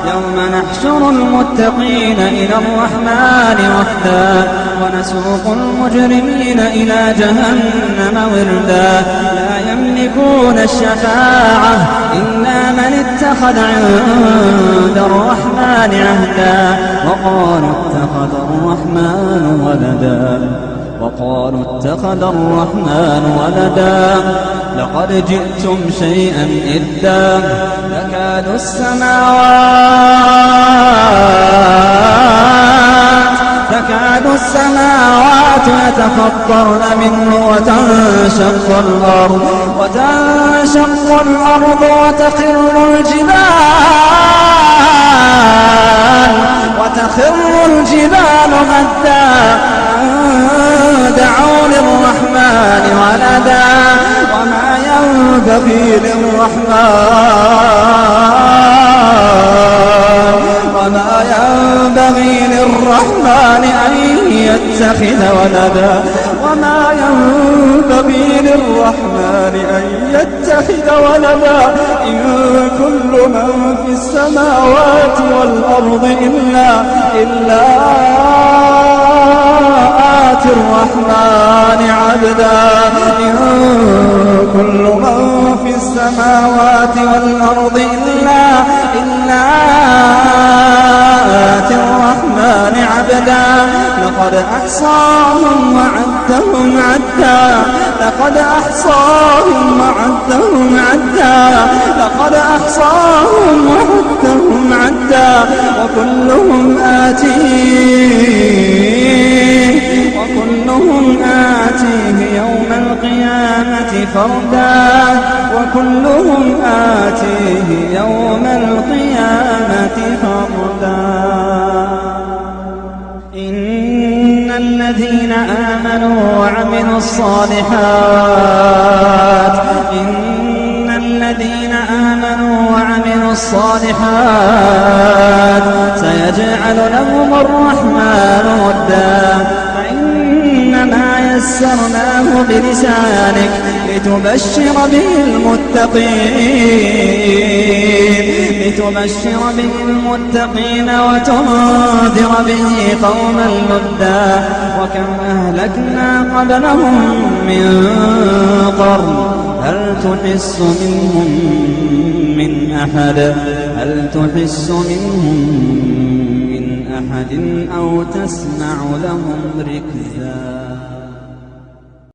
يوم نحشر المتقين إلى الرحمن وفدا ونسوق المجرمين إلى جهنم وردا لا يملكون الشفاعة إلا من اتخذ عند الرحمن عهدا وقالوا اتخذ الرحمن ولدا لقد جئتم شيئا إدا تكاد السماوات يتفطرن منه وتنشق الأرض وتخر الجبال هدا دعوا للرحمن ولدا وما ينبغي للرحمن أن يتخذ ولدا إن كل من في السماوات والأرض إلا آتي الرحمن عبدا إن كل من في السماوات والأرض إلا آتي الرحمن عبدا لقد أحصاهم وعدهم عدا وكلهم آتيه يوم القيامة فردا إن الذين آمنوا وعملوا الصالحات سيجعل لهم الرحمن ودا فإنما يسرناه بلسانك لتبشر به المتقين وتنذر به قوما لدا وكم أهلكنا قبلهم من قرن هل تحس منهم من أحد أو تسمع لهم ركزا